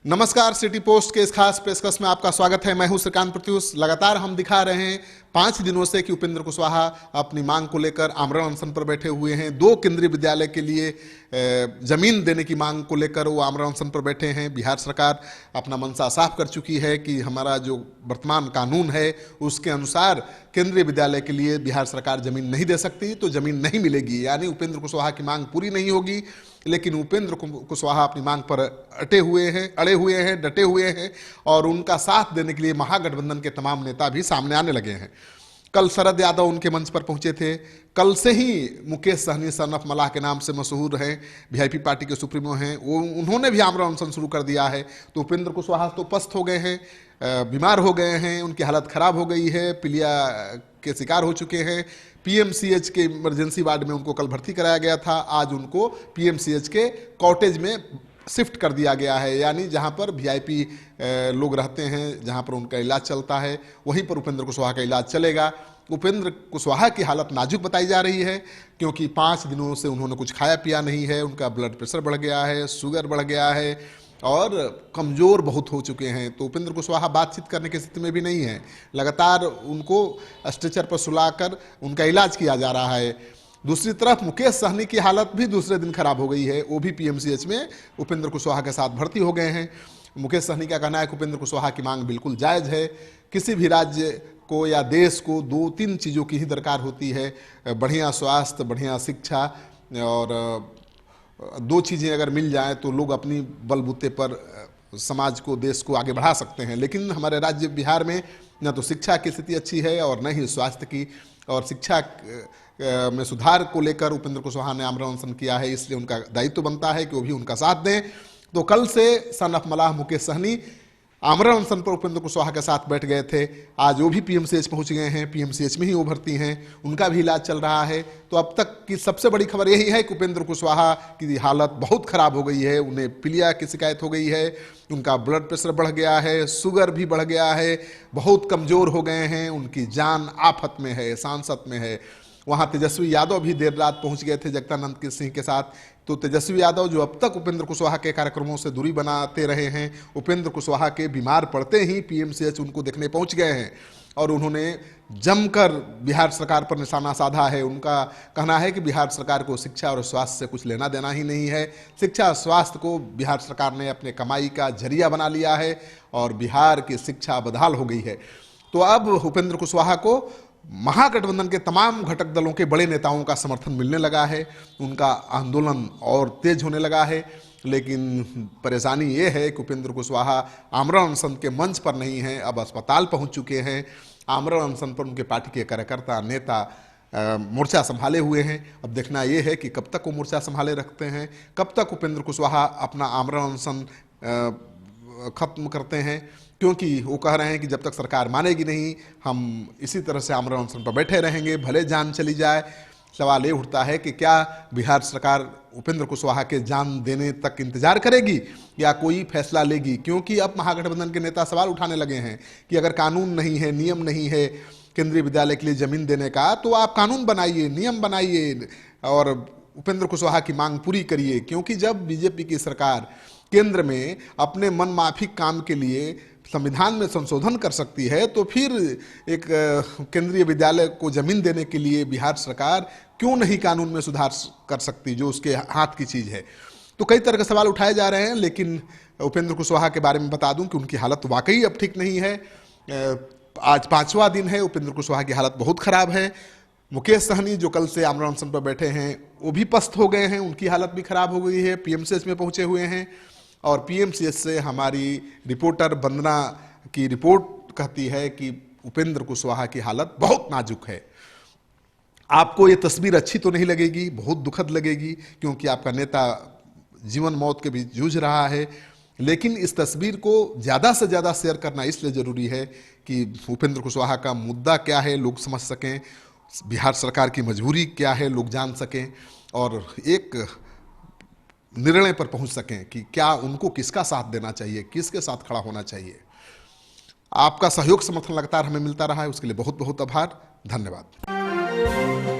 नमस्कार, city post के इस खास पेशकश में आपका स्वागत है। मैं हूं श्रीकांत प्रत्युष। लगातार हम दिखा रहे हैं 5 दिनों से कि उपेंद्र कुशवाहा अपनी मांग को लेकर आमरण अनशन पर बैठे हुए हैं। 2 केंद्रीय विद्यालय के लिए जमीन देने की मांग को लेकर वो आमरण अनशन पर बैठे हैं। बिहार सरकार अपना मंशा साफ कर चुकी है कि हमारा जो वर्तमान कानून है उसके अनुसार केंद्रीय विद्यालय के लिए बिहार सरकार जमीन नहीं दे सकती, तो जमीन नहीं मिलेगी, यानी उपेंद्र कुशवाहा की मांग पूरी नहीं होगी। लेकिन उपेंद्र कुशवाहा अपनी मांग पर अड़े हुए हैं, डटे हुए हैं और उनका साथ देने के लिए महागठबंधन के तमाम नेता भी सामने आने लगे हैं। कल शरद यादव उनके मंच पर पहुंचे थे। कल से ही मुकेश सहनी सन ऑफ मलाह के नाम से मशहूर हैं, वीआईपी पार्टी के सुप्रीमो हैं, वो उन्होंने भी आमरण अनशन शुरू कर दिया है। तो उपेंद्र कुशवाहा तो पस्त हो गए हैं, बीमार हो गए हैं, उनकी हालत खराब हो गई है, पीलिया के शिकार हो चुके हैं। पीएमसीएच के इमरजेंसी वार्ड में उनको कल भर्ती कराया गया था। आज उनको पीएमसीएच के कॉटेज में शिफ्ट कर दिया गया है, यानी जहां पर वीआईपी लोग रहते हैं, जहां पर उनका इलाज चलता है, वहीं पर उपेंद्र कुशवाहा का इलाज चलेगा। उपेंद्र कुशवाहा की हालत नाजुक बताई जा रही है, क्योंकि 5 दिनों से उन्होंने कुछ खाया पिया नहीं है। उनका ब्लड प्रेशर बढ़ गया है, शुगर बढ़ गया है और कमज़ोर बहुत हो चुके हैं। तो उपेंद्र कुशवाहा बातचीत करने की स्थिति में भी नहीं है। लगातार उनको स्ट्रेचर पर सुलाकर उनका इलाज किया जा रहा है। दूसरी तरफ मुकेश सहनी की हालत भी दूसरे दिन खराब हो गई है। वो भी पीएमसीएच में उपेंद्र कुशवाहा के साथ भर्ती हो गए हैं। मुकेश सहनी का कहना है कि उपेंद्र कुशवाहा की मांग बिल्कुल जायज़ है। किसी भी राज्य को या देश को 2-3 चीज़ों की ही दरकार होती है, बढ़िया स्वास्थ्य, बढ़िया शिक्षा, और 2 चीज़ें अगर मिल जाएं तो लोग अपनी बलबूते पर समाज को, देश को आगे बढ़ा सकते हैं। लेकिन हमारे राज्य बिहार में न तो शिक्षा की स्थिति अच्छी है और न ही स्वास्थ्य की, और शिक्षा में सुधार को लेकर उपेंद्र कुशवाहा ने आमरण अनशन किया है, इसलिए उनका दायित्व बनता है कि वो भी उनका साथ दें। तो कल से सन ऑफ मलाह मुकेश सहनी आमरण अनशन पर उपेंद्र कुशवाहा के साथ बैठ गए थे। आज वो भी पीएमसीएच पहुंच गए हैं, पीएमसीएच में ही वो भर्ती हैं, उनका भी इलाज चल रहा है। तो अब तक की सबसे बड़ी खबर यही है कि उपेंद्र कुशवाहा की हालत बहुत खराब हो गई है। उन्हें पीलिया की शिकायत हो गई है, उनका ब्लड प्रेशर बढ़ गया है, शुगर भी बढ़ गया है, बहुत कमज़ोर हो गए हैं, उनकी जान आफत में है, सांसत में है। वहाँ तेजस्वी यादव भी देर रात पहुँच गए थे जगदानंद सिंह के साथ। तो तेजस्वी यादव, जो अब तक उपेंद्र कुशवाहा के कार्यक्रमों से दूरी बनाते रहे हैं, उपेंद्र कुशवाहा के बीमार पड़ते ही पीएमसीएच उनको देखने पहुंच गए हैं और उन्होंने जमकर बिहार सरकार पर निशाना साधा है। उनका कहना है कि बिहार सरकार को शिक्षा और स्वास्थ्य से कुछ लेना देना ही नहीं है। शिक्षा और स्वास्थ्य को बिहार सरकार ने अपने कमाई का जरिया बना लिया है और बिहार की शिक्षा बदहाल हो गई है। तो अब उपेंद्र कुशवाहा को महागठबंधन के तमाम घटक दलों के बड़े नेताओं का समर्थन मिलने लगा है, उनका आंदोलन और तेज होने लगा है। लेकिन परेशानी ये है कि उपेंद्र कुशवाहा आमरण अनशन के मंच पर नहीं हैं, अब अस्पताल पहुंच चुके हैं। आमरण अनशन पर उनके पार्टी के कार्यकर्ता, नेता मोर्चा संभाले हुए हैं। अब देखना ये है कि कब तक वो मोर्चा संभाले रखते हैं, कब तक उपेंद्र कुशवाहा अपना आमरण अनशन खत्म करते हैं, क्योंकि वो कह रहे हैं कि जब तक सरकार मानेगी नहीं, हम इसी तरह से आमरण अनशन पर बैठे रहेंगे, भले जान चली जाए। सवाल ये उठता है कि क्या बिहार सरकार उपेंद्र कुशवाहा के जान देने तक इंतजार करेगी या कोई फैसला लेगी? क्योंकि अब महागठबंधन के नेता सवाल उठाने लगे हैं कि अगर कानून नहीं है, नियम नहीं है केंद्रीय विद्यालय के लिए जमीन देने का, तो आप कानून बनाइए, नियम बनाइए और उपेंद्र कुशवाहा की मांग पूरी करिए। क्योंकि जब बीजेपी की सरकार केंद्र में अपने मनमाफिक काम के लिए संविधान में संशोधन कर सकती है, तो फिर एक केंद्रीय विद्यालय को जमीन देने के लिए बिहार सरकार क्यों नहीं कानून में सुधार कर सकती, जो उसके हाथ की चीज़ है? तो कई तरह के सवाल उठाए जा रहे हैं। लेकिन उपेंद्र कुशवाहा के बारे में बता दूं कि उनकी हालत वाकई अब ठीक नहीं है। आज 5वां दिन है, उपेंद्र कुशवाहा की हालत बहुत खराब है। मुकेश सहनी, जो कल से आमरण अनशन पर बैठे हैं, वो भी पस्त हो गए हैं, उनकी हालत भी खराब हो गई है, पीएमसीएच में पहुंचे हुए हैं। और पीएमसीएच से हमारी रिपोर्टर वंदना की रिपोर्ट कहती है कि उपेंद्र कुशवाहा की हालत बहुत नाजुक है। आपको ये तस्वीर अच्छी तो नहीं लगेगी, बहुत दुखद लगेगी, क्योंकि आपका नेता जीवन मौत के बीच जूझ रहा है। लेकिन इस तस्वीर को ज़्यादा से ज़्यादा शेयर करना इसलिए ज़रूरी है कि उपेंद्र कुशवाहा का मुद्दा क्या है लोग समझ सकें, बिहार सरकार की मजबूरी क्या है लोग जान सकें और एक निर्णय पर पहुंच सकें कि क्या उनको किसका साथ देना चाहिए, किसके साथ खड़ा होना चाहिए। आपका सहयोग समर्थन लगातार हमें मिलता रहा है, उसके लिए बहुत बहुत आभार, धन्यवाद।